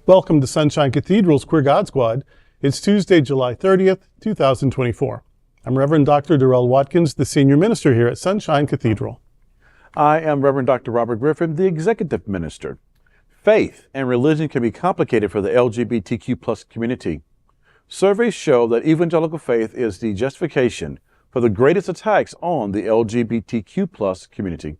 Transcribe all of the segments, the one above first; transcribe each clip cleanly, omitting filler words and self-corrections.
Welcome to Sunshine Cathedral's Queer God Squad. It's Tuesday, July 30th, 2024. I'm Reverend Dr. Darrell Watkins, the senior minister here at Sunshine Cathedral. I am Reverend Dr. Robert Griffin, the executive minister. Faith and religion can be complicated for the LGBTQ+ community. Surveys show that evangelical faith is the justification for the greatest attacks on the LGBTQ+ community.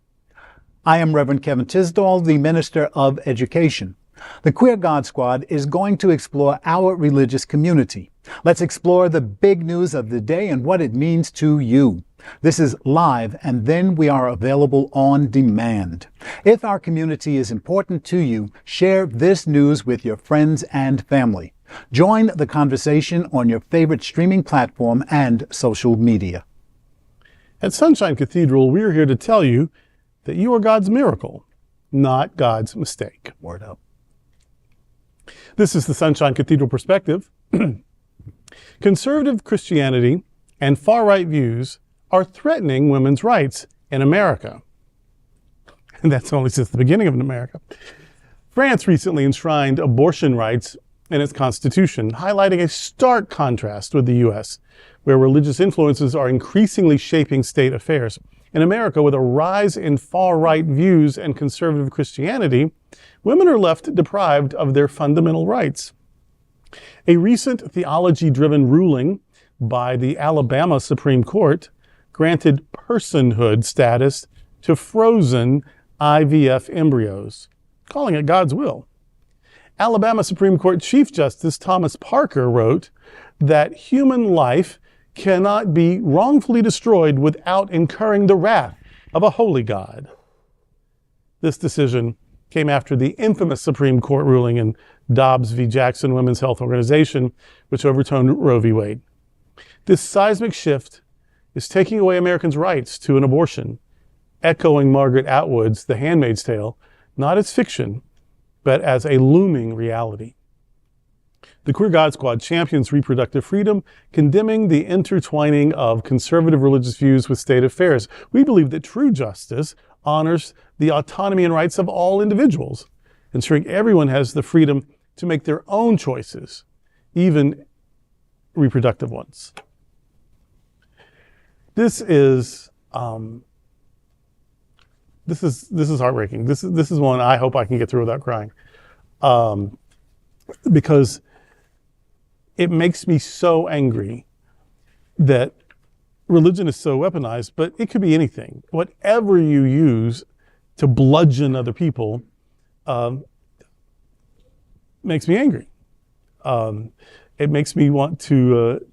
I am Reverend Kevin Tisdall, the Minister of Education. The Queer God Squad is going to explore our religious community. Let's explore the big news of the day and what it means to you. This is live, and then we are available on demand. If our community is important to you, share this news with your friends and family. Join the conversation on your favorite streaming platform and social media. At Sunshine Cathedral, we're here to tell you that you are God's miracle, not God's mistake. Word up. This is the Sunshine Cathedral perspective. Conservative Christianity and far-right views are threatening women's rights in America. And that's only since the beginning of America. France recently enshrined abortion rights in its constitution, highlighting a stark contrast with the U.S., where religious influences are increasingly shaping state affairs. In America, with a rise in far-right views and conservative Christianity, women are left deprived of their fundamental rights. A recent theology-driven ruling by the Alabama Supreme Court granted personhood status to frozen IVF embryos, calling it God's will. Alabama Supreme Court Chief Justice Thomas Parker wrote that human life cannot be wrongfully destroyed without incurring the wrath of a holy God. This decision came after the infamous Supreme Court ruling in Dobbs v. Jackson Women's Health Organization, which overturned Roe v. Wade. This seismic shift is taking away Americans' rights to an abortion, echoing Margaret Atwood's The Handmaid's Tale, not as fiction, but as a looming reality. The Queer God Squad champions reproductive freedom, condemning the intertwining of conservative religious views with state affairs. We believe that true justice honors the autonomy and rights of all individuals, ensuring everyone has the freedom to make their own choices, even reproductive ones. This is heartbreaking. This is one I hope I can get through without crying, because it makes me so angry that religion is so weaponized, but it could be anything. Whatever you use to bludgeon other people makes me angry. It makes me want to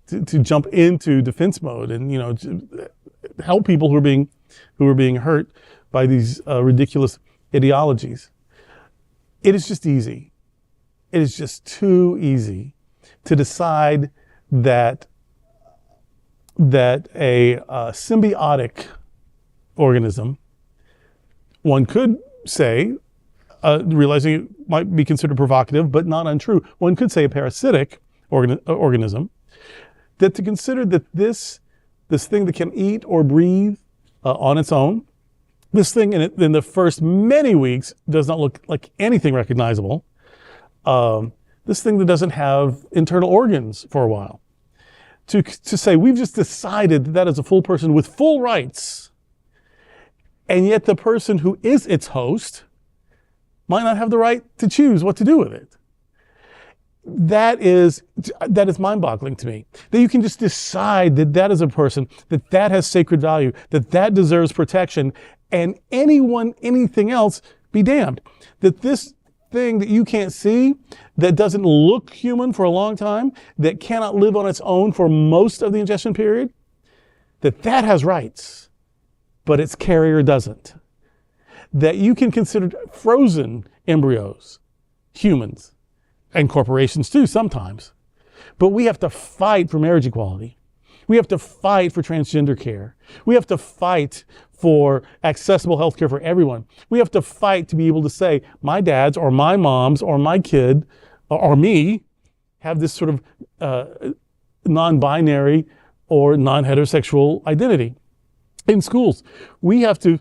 jump into defense mode and help people who are being hurt by these ridiculous ideologies. It is just easy. It is just too easy to decide that a symbiotic organism, one could say, realizing it might be considered provocative, but not untrue, one could say a parasitic organism, that to consider that this thing that can eat or breathe on its own, this thing in the first many weeks does not look like anything recognizable, this thing that doesn't have internal organs for a while, to say we've just decided that is a full person with full rights, and yet the person who is its host might not have the right to choose what to do with it. That is mind-boggling to me. That you can just decide that is a person, that has sacred value, that deserves protection, and anything else be damned. That this thing that you can't see, that doesn't look human for a long time, that cannot live on its own for most of the ingestion period, that has rights, but its carrier doesn't. That you can consider frozen embryos humans, and corporations too sometimes. But we have to fight for marriage equality. We have to fight for transgender care. We have to fight for accessible health care for everyone. We have to fight to be able to say, my dad's or my mom's or my kid or me have this sort of non-binary or non-heterosexual identity. In schools, we have to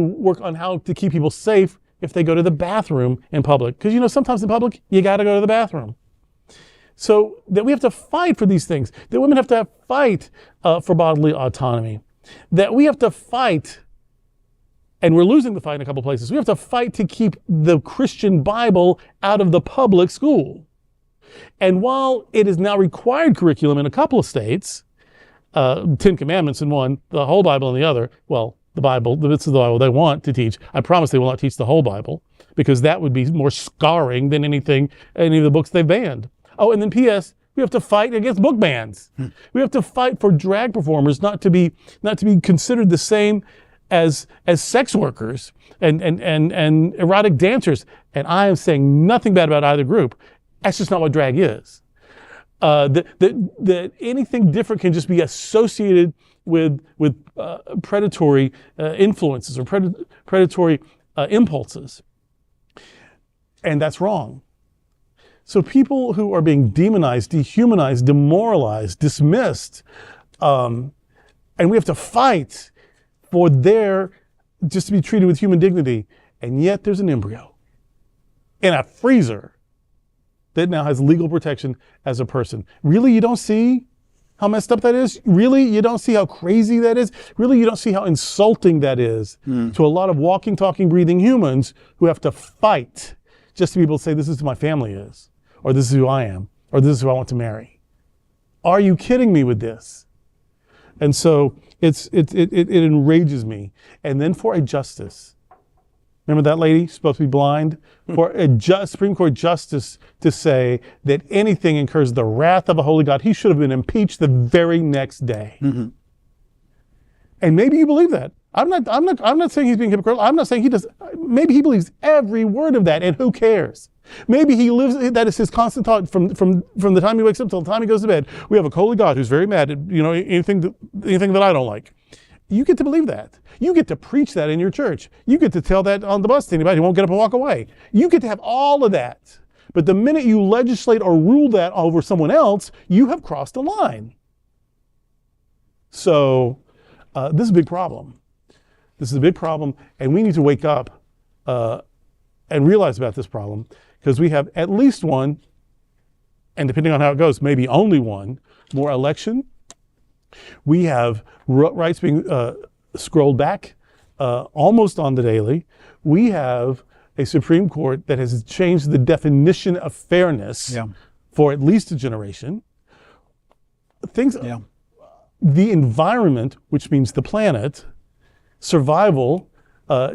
work on how to keep people safe if they go to the bathroom in public. Because, sometimes in public, you got to go to the bathroom. So that we have to fight for these things, that women have to fight for bodily autonomy, that we have to fight, and we're losing the fight in a couple places. We have to fight to keep the Christian Bible out of the public school. And while it is now required curriculum in a couple of states, 10 Commandments in one, the whole Bible in the other, well, the Bible, the bits of the Bible they want to teach, I promise they will not teach the whole Bible, because that would be more scarring than any of the books they've banned. Oh, and then P.S., we have to fight against book bans. We have to fight for drag performers not to be considered the same as sex workers and erotic dancers. And I am saying nothing bad about either group. That's just not what drag is. That anything different can just be associated with predatory influences or predatory impulses. And that's wrong. So people who are being demonized, dehumanized, demoralized, dismissed, and we have to fight for just to be treated with human dignity. And yet there's an embryo in a freezer that now has legal protection as a person. Really, you don't see how messed up that is? Really, you don't see how crazy that is? Really, you don't see how insulting that is to a lot of walking, talking, breathing humans who have to fight just to be able to say, this is who my family is, or this is who I am, or this is who I want to marry. Are you kidding me with this? And so it enrages me. And then for a justice, remember that lady supposed to be blind? For a Supreme Court justice to say that anything incurs the wrath of a holy God, he should have been impeached the very next day. Mm-hmm. And maybe you believe that. I'm not saying he's being hypocritical. I'm not saying he does. Maybe he believes every word of that, and who cares? Maybe he lives, that is his constant thought from the time he wakes up till the time he goes to bed. We have a holy God who's very mad at anything that I don't like. You get to believe that. You get to preach that in your church. You get to tell that on the bus to anybody who won't get up and walk away. You get to have all of that. But the minute you legislate or rule that over someone else, you have crossed a line. So this is a big problem. This is a big problem, and we need to wake up and realize about this problem, because we have at least one, and depending on how it goes, maybe only one, more election. We have rights being scrolled back almost on the daily. We have a Supreme Court that has changed the definition of fairness for at least a generation. The environment, which means the planet, survival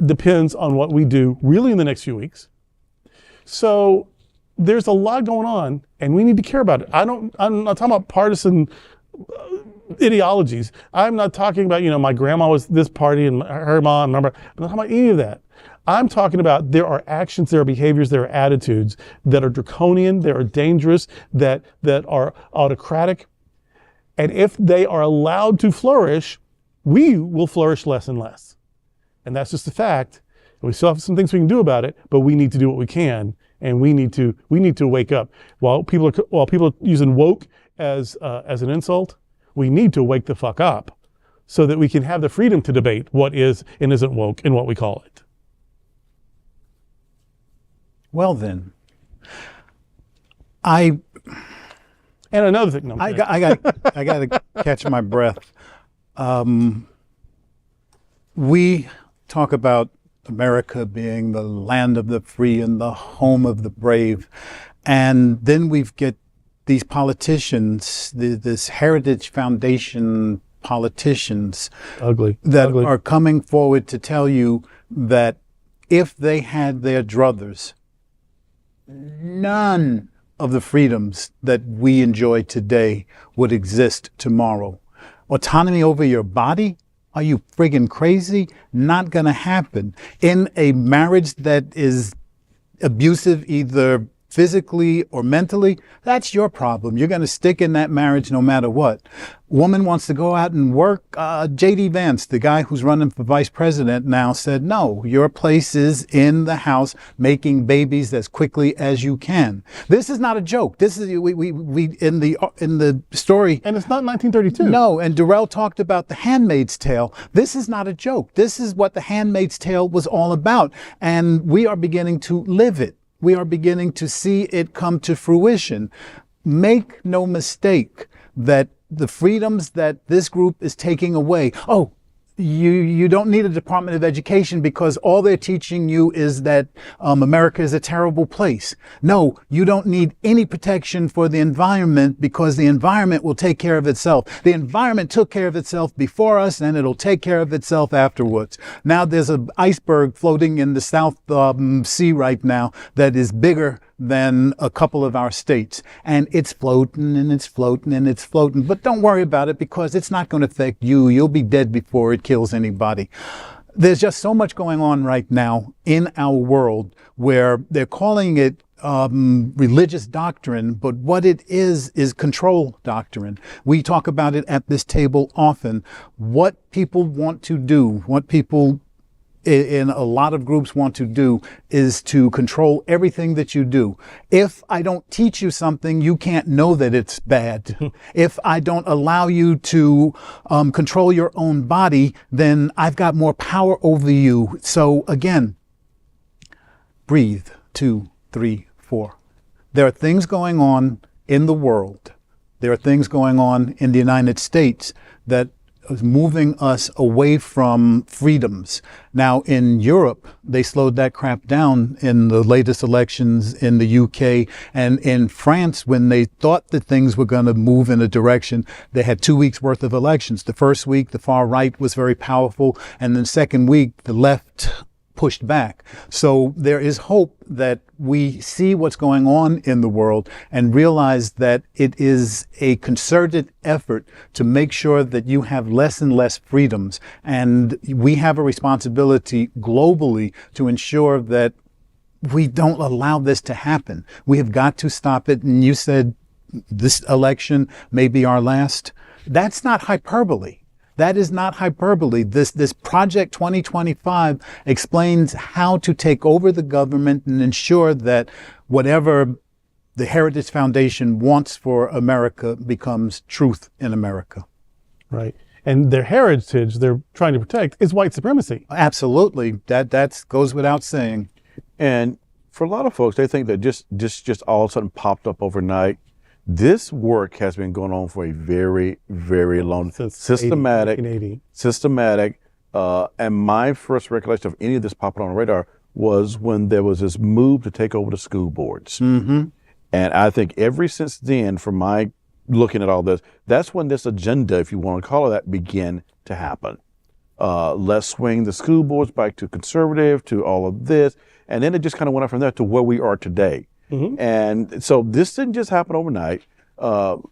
depends on what we do really in the next few weeks. So there's a lot going on, and we need to care about it. I'm not talking about partisan ideologies. I'm not talking about, my grandma was this party and her mom, I'm not talking about any of that. I'm talking about there are actions, there are behaviors, there are attitudes that are draconian, that are dangerous, that are autocratic. And if they are allowed to flourish, we will flourish less and less. And that's just a fact. We still have some things we can do about it, but we need to do what we can, and we need to wake up. While people are using woke as an insult, we need to wake the fuck up so that we can have the freedom to debate what is and isn't woke and what we call it. Well then, and another thing. No, I got to catch my breath. We talk about America being the land of the free and the home of the brave, and then we get these politicians, this Heritage Foundation politicians, that are coming forward to tell you that if they had their druthers, none of the freedoms that we enjoy today would exist tomorrow. Autonomy over your body? Are you friggin' crazy? Not gonna happen. In a marriage that is abusive, either physically or mentally, that's your problem. You're going to stick in that marriage no matter what. Woman wants to go out and work. J.D. Vance, the guy who's running for vice president now, said, no, your place is in the house making babies as quickly as you can. This is not a joke. This is, we in the story. And it's not 1932. No, and Durrell talked about the Handmaid's Tale. This is not a joke. This is what the Handmaid's Tale was all about. And we are beginning to live it. We are beginning to see it come to fruition. Make no mistake that the freedoms that this group is taking away. Oh, you don't need a Department of Education because all they're teaching you is that America is a terrible place. No, you don't need any protection for the environment because the environment will take care of itself. The environment took care of itself before us and it'll take care of itself afterwards. Now there's an iceberg floating in the South Sea right now that is bigger than a couple of our states. And it's floating and it's floating and it's floating. But don't worry about it because it's not going to affect you. You'll be dead before it kills anybody. There's just so much going on right now in our world where they're calling it religious doctrine, but what it is control doctrine. We talk about it at this table often. What people want to do, what people in a lot of groups want to do is to control everything that you do. If I don't teach you something, you can't know that it's bad. If I don't allow you to control your own body, then I've got more power over you. So again, breathe. 2, 3, 4. There are things going on in the world. There are things going on in the United States that is moving us away from freedoms. Now, in Europe, they slowed that crap down in the latest elections in the UK. And in France, when they thought that things were going to move in a direction, they had 2 weeks worth of elections. The first week, the far right was very powerful. And the second week, the left pushed back. So there is hope that we see what's going on in the world and realize that it is a concerted effort to make sure that you have less and less freedoms. And we have a responsibility globally to ensure that we don't allow this to happen. We have got to stop it. And you said this election may be our last. That's not hyperbole. That is not hyperbole. This Project 2025 explains how to take over the government and ensure that whatever the Heritage Foundation wants for America becomes truth in America. Right. And their heritage they're trying to protect is white supremacy. Absolutely. That goes without saying. And for a lot of folks, they think that just all of a sudden popped up overnight. This work has been going on for a very, very long, systematic. And my first recollection of any of this popping on the radar was when there was this move to take over the school boards. Mm-hmm. And I think ever since then, from my looking at all this, that's when this agenda, if you want to call it that, began to happen. Let's swing the school boards back to conservative, to all of this. And then it just kind of went up from there to where we are today. Mm-hmm. And so this didn't just happen overnight.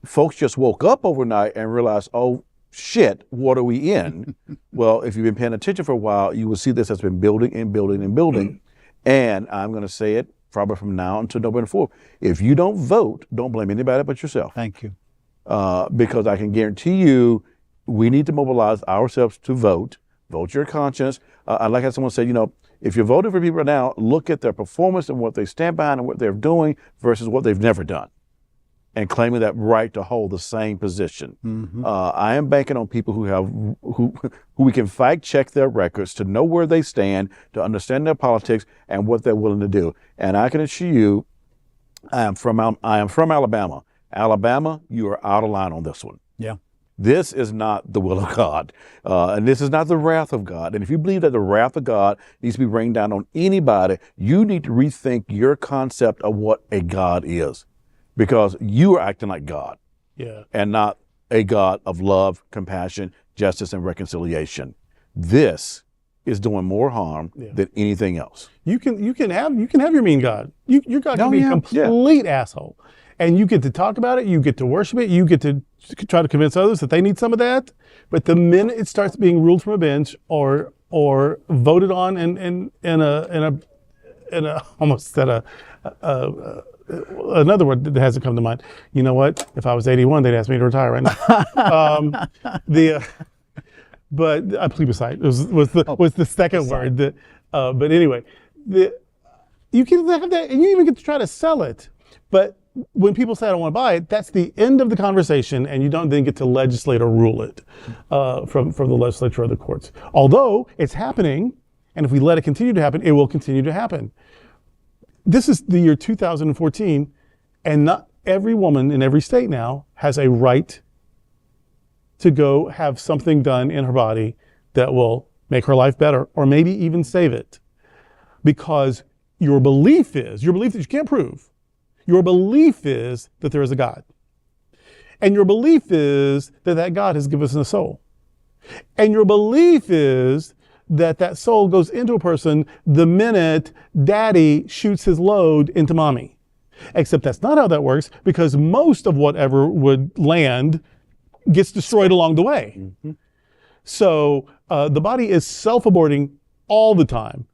Folks just woke up overnight and realized, oh, shit, what are we in? Well, if you've been paying attention for a while, you will see this has been building and building and building. And I'm going to say it probably from now until November 4th. If you don't vote, don't blame anybody but yourself. Thank you. Because I can guarantee you, we need to mobilize ourselves to vote. Vote your conscience. I like how someone said, if you're voting for people now, look at their performance and what they stand behind and what they're doing versus what they've never done, and claiming that right to hold the same position. Mm-hmm. I am banking on people who we can fact check their records to know where they stand, to understand their politics and what they're willing to do. And I can assure you, I am from Alabama. Alabama, you are out of line on this one. Yeah. This is not the will of God, and this is not the wrath of God. And if you believe that the wrath of God needs to be rained down on anybody, you need to rethink your concept of what a God is, because you are acting like God, and not a God of love, compassion, justice, and reconciliation. This is doing more harm than anything else. You can have your mean God. Your God can be a complete asshole. And you get to talk about it, you get to worship it, you get to try to convince others that they need some of that. But the minute it starts being ruled from a bench or voted on in a almost at a another word that hasn't come to mind. You know what? If I was 81, they'd ask me to retire right now. But plebiscite was the second word. But anyway, you can have that, and you even get to try to sell it. But when people say I don't want to buy it, that's the end of the conversation, and you don't then get to legislate or rule it from the legislature or the courts. Although it's happening, and if we let it continue to happen, it will continue to happen. This is the year 2014, and not every woman in every state now has a right to go have something done in her body that will make her life better, or maybe even save it. Because your belief that you can't prove, your belief is that there is a God. And your belief is that that God has given us a soul. And your belief is that that soul goes into a person the minute daddy shoots his load into mommy. Except that's not how that works, because most of whatever would land gets destroyed along the way. Mm-hmm. So the body is self-aborting all the time.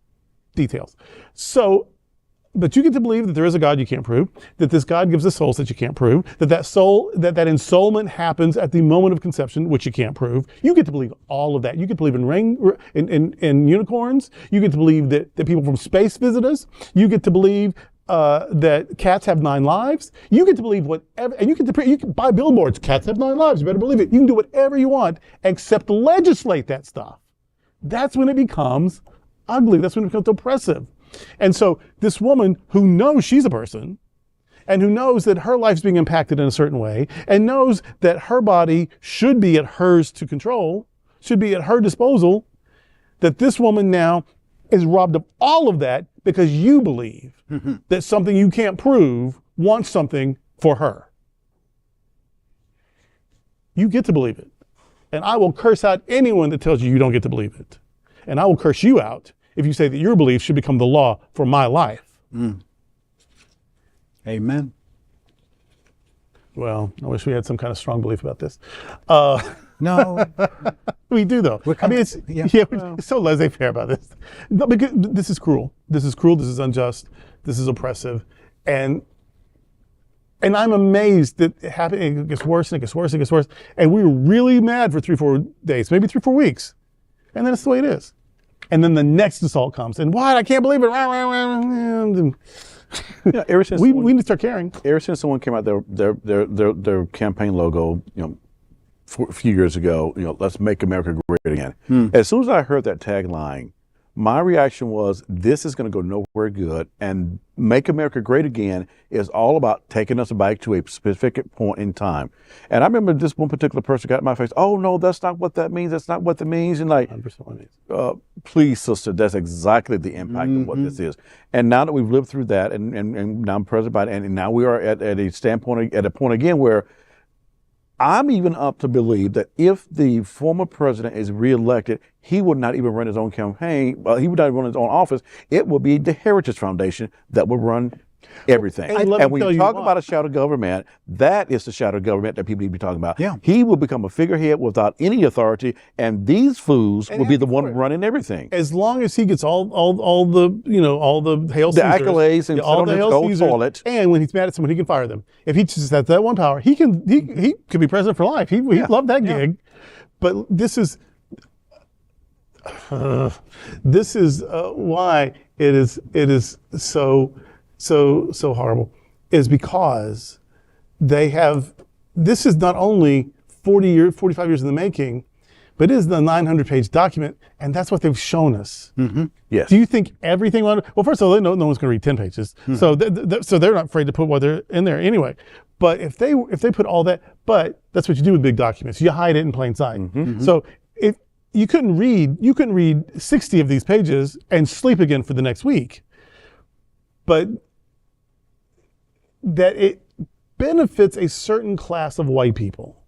Details. So, but you get to believe that there is a God you can't prove, that this God gives us souls that you can't prove, that soul, that ensoulment happens at the moment of conception, which you can't prove. You get to believe all of that. You get to believe in unicorns. You get to believe that people from space visit us. You get to believe that cats have 9 lives. You get to believe whatever, and you can buy billboards. Cats have 9 lives. You better believe it. You can do whatever you want except legislate that stuff. That's when it becomes ugly. That's when it becomes oppressive. And so this woman who knows she's a person and who knows that her life's being impacted in a certain way and knows that her body should be at hers to control, should be at her disposal, that this woman now is robbed of all of that because you believe that something you can't prove wants something for her. You get to believe it. And I will curse out anyone that tells you you don't get to believe it. And I will curse you out if you say that your belief should become the law for my life. Amen. Well, I wish we had some kind of strong belief about this. No. We do, though. It's so laissez-faire about this. No, because this is cruel. This is cruel. This is unjust. This is oppressive. And I'm amazed that it gets worse and it gets worse and it gets worse. And we were really mad for 3-4 days, maybe 3-4 weeks. And then it's the way it is. And then the next assault comes. And what? I can't believe it. Ever since we need to start caring. Ever since someone came out their campaign logo, a few years ago, let's make America great again. As soon as I heard that tagline, my reaction was, this is going to go nowhere good. And Make America Great Again is all about taking us back to a specific point in time. And I remember this one particular person got in my face, oh, no, that's not what that means. That's not what that means. And please, sister, that's exactly the impact of what this is. And now that we've lived through that, and now I'm President Biden, and now we are at a point again where I'm even up to believe that if the former president is reelected, he would not even run his own campaign. He would not even run his own office. It will be the Heritage Foundation that will run everything. And when you talk about a shadow government, that is the shadow government that people need to be talking about. Yeah. He will become a figurehead without any authority, and these fools will be the one running everything. As long as he gets all the Hail Caesars, the accolades, and all the Hail Caesars, toilet. And when he's mad at someone, he can fire them. If he just has that one power, he could be president for life. He loved that gig. But this is why it is so horrible, is because this is not only 45 years in the making, but it is the 900-page document, and that's what they've shown us. Yes. Do you think everything on it? Well, first of all, they know no one's going to read 10 pages, so they're not afraid to put what they're in there anyway. But if they put all that, but that's what you do with big documents. You hide it in plain sight. So if you couldn't read 60 of these pages and sleep again for the next week. But that it benefits a certain class of white people,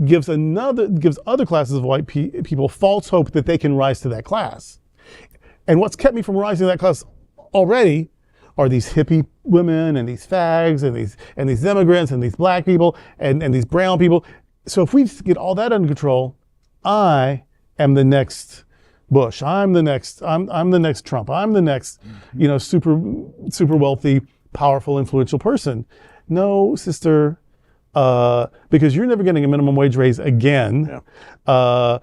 gives other classes of white people false hope that they can rise to that class. And what's kept me from rising to that class already are these hippie women and these fags and these immigrants and these black people and these brown people. So if we get all that under control, I am the next Bush. I'm the next Trump. I'm the next, super wealthy powerful, influential person. No, sister, because you're never getting a minimum wage raise again. Yeah.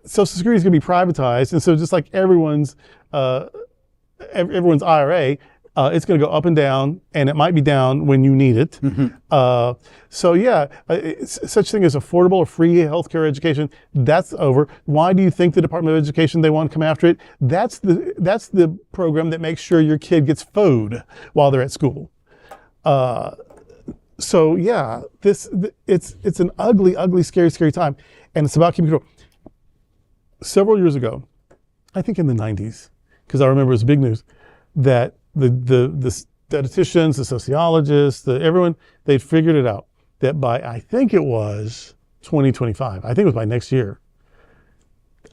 Social Security is going to be privatized, and so just like everyone's IRA, it's going to go up and down, and it might be down when you need it. Such thing as affordable or free healthcare education, that's over. Why do you think the Department of Education, they want to come after it? That's the program that makes sure your kid gets food while they're at school. It's an ugly, scary time, and it's about keeping control. Several years ago, I think in the 90s, because I remember it was big news, that the statisticians, the sociologists, everyone, they'd figured it out that by, I think it was 2025, I think it was by next year,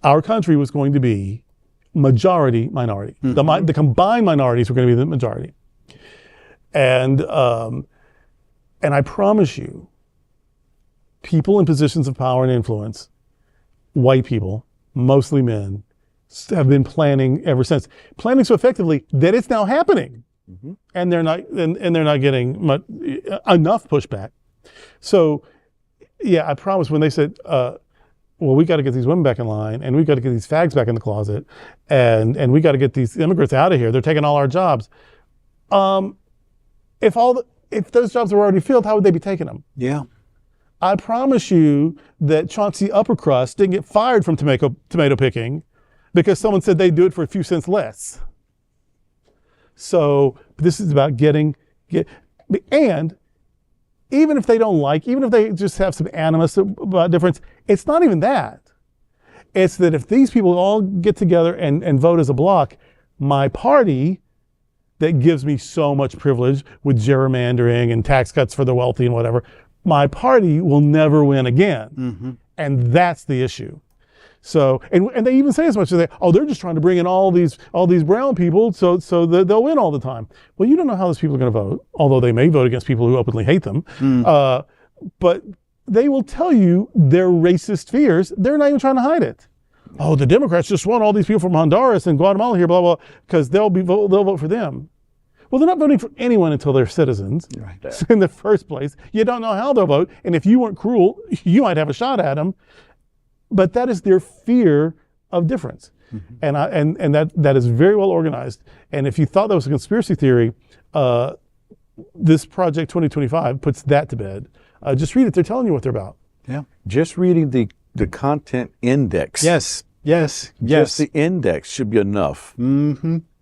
our country was going to be majority minority. The combined minorities were going to be the majority. And I promise you, people in positions of power and influence, white people, mostly men, have been planning ever since. Planning so effectively that it's now happening, and they're not getting enough pushback. So, yeah, I promise when they said, "Well, we got to get these women back in line, and we got to get these fags back in the closet, and we got to get these immigrants out of here. They're taking all our jobs." If those jobs were already filled, how would they be taking them? Yeah. I promise you that Chauncey Upper Crust didn't get fired from tomato picking because someone said they'd do it for a few cents less. So this is about and even if they don't even if they just have some animus about difference, it's not even that. It's that if these people all get together and vote as a block, my party that gives me so much privilege with gerrymandering and tax cuts for the wealthy and whatever, my party will never win again. And that's the issue. So, and they even say as much as they're just trying to bring in all these brown people so that they'll win all the time. Well, you don't know how those people are going to vote, although they may vote against people who openly hate them. But they will tell you their racist fears. They're not even trying to hide it. Oh, the Democrats just want all these people from Honduras and Guatemala here, blah, blah, because they'll vote for them. Well, they're not voting for anyone until they're citizens. Right. So in the first place, you don't know how they'll vote. And if you weren't cruel, you might have a shot at them. But that is their fear of difference. And that is very well organized. And if you thought that was a conspiracy theory, this Project 2025 puts that to bed. Just read it. They're telling you what they're about. Yeah. Just reading the content index. Yes. Just the index should be enough.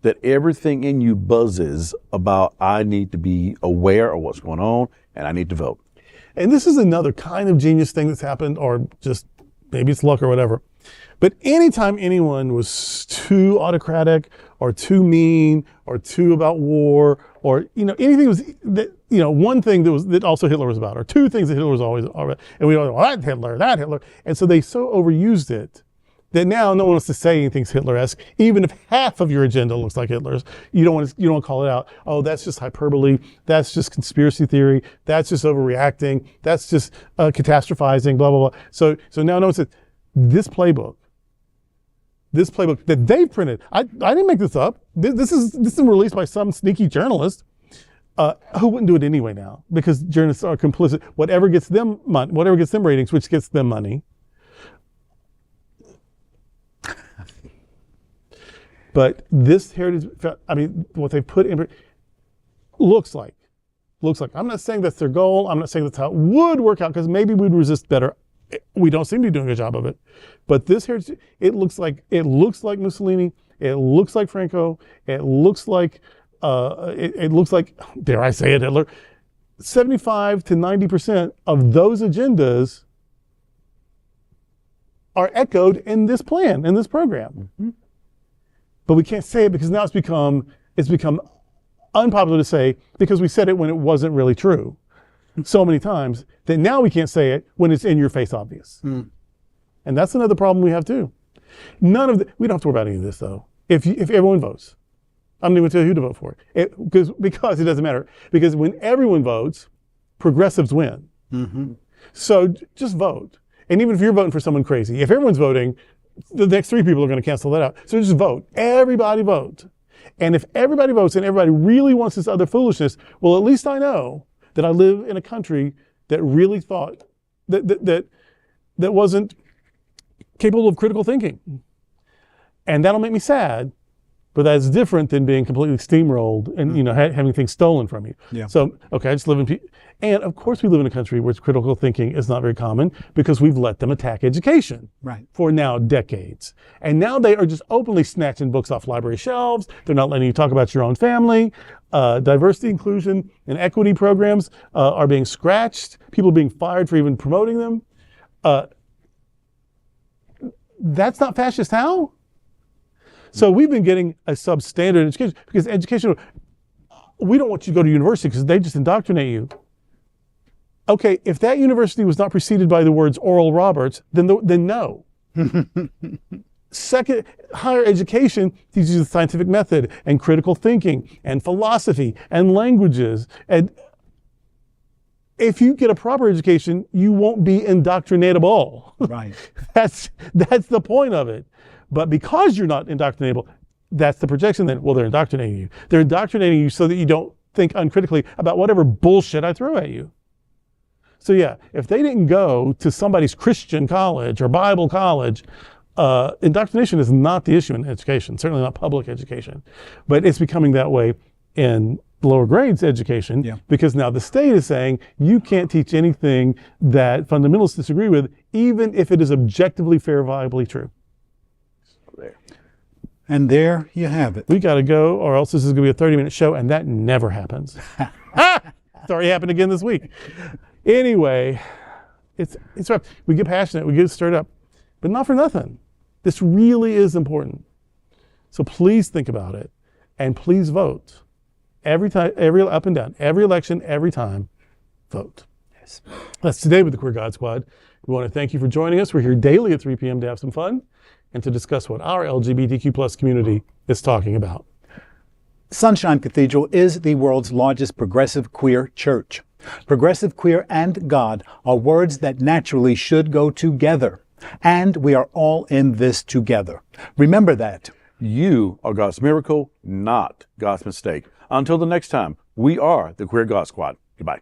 That everything in you buzzes about, I need to be aware of what's going on and I need to vote. And this is another kind of genius thing that's happened, or just maybe it's luck or whatever. But anytime anyone was too autocratic or too mean or too about war, or anything was that, one thing that also Hitler was about, or two things that Hitler was always about, and we all, well, that Hitler, and so they so overused it that now no one wants to say anything's Hitler-esque, even if half of your agenda looks like Hitler's. You don't want to call it out. Oh, that's just hyperbole. That's just conspiracy theory. That's just overreacting. That's just catastrophizing. Blah blah blah. So now no one says this playbook that they've printed. I didn't make this up. This is released by some sneaky journalist who wouldn't do it anyway now, because journalists are complicit. Whatever gets them ratings, which gets them money. But this heritage, what they put in looks like. I'm not saying that's their goal. I'm not saying that's how it would work out, because maybe we'd resist better. We don't seem to be doing a job of it. But this heritage, it looks like Mussolini. It looks like Franco. It looks like, dare I say it, Hitler. 75 to 90% of those agendas are echoed in this plan, in this program. But we can't say it because now it's become unpopular to say, because we said it when it wasn't really true so many times, that now we can't say it when it's in your face obvious. And that's another problem we have too. We don't have to worry about any of this though. If everyone votes, I'm not even tell you who to vote for. Because it doesn't matter. Because when everyone votes, progressives win. So just vote. And even if you're voting for someone crazy, if everyone's voting, the next three people are going to cancel that out. So just vote. Everybody vote. And if everybody votes and everybody really wants this other foolishness, well, at least I know that I live in a country that really thought that wasn't capable of critical thinking. And that'll make me sad, but that's different than being completely steamrolled and, having things stolen from you. Yeah. So, okay, I just live in, and of course we live in a country where critical thinking is not very common because we've let them attack education for now decades. And now they are just openly snatching books off library shelves. They're not letting you talk about your own family. Diversity, inclusion, and equity programs are being scratched. People are being fired for even promoting them. That's not fascist how? So we've been getting a substandard education because education, we don't want you to go to university because they just indoctrinate you. Okay, if that university was not preceded by the words Oral Roberts, then no. Second, higher education teaches you the scientific method and critical thinking and philosophy and languages. And if you get a proper education, you won't be indoctrinatable. Right. That's the point of it. But because you're not indoctrinatable, that's the projection that, well, they're indoctrinating you. They're indoctrinating you so that you don't think uncritically about whatever bullshit I throw at you. So yeah, if they didn't go to somebody's Christian college or Bible college, indoctrination is not the issue in education, certainly not public education. But it's becoming that way in lower grades education because now the state is saying you can't teach anything that fundamentalists disagree with, even if it is objectively fair, viably true. And there you have it. We got to go, or else this is going to be a 30-minute show, and that never happens. It's already happened again this week. Anyway, it's rough. We get passionate, we get stirred up, but not for nothing. This really is important. So please think about it, and please vote. Every time, every up and down, every election, every time, vote. Yes. That's today with the Queer God Squad. We want to thank you for joining us. We're here daily at 3 p.m. to have some fun and to discuss what our LGBTQ plus community is talking about. Sunshine Cathedral is the world's largest progressive queer church. Progressive, queer, and God are words that naturally should go together. And we are all in this together. Remember that. You are God's miracle, not God's mistake. Until the next time, we are the Queer God Squad. Goodbye.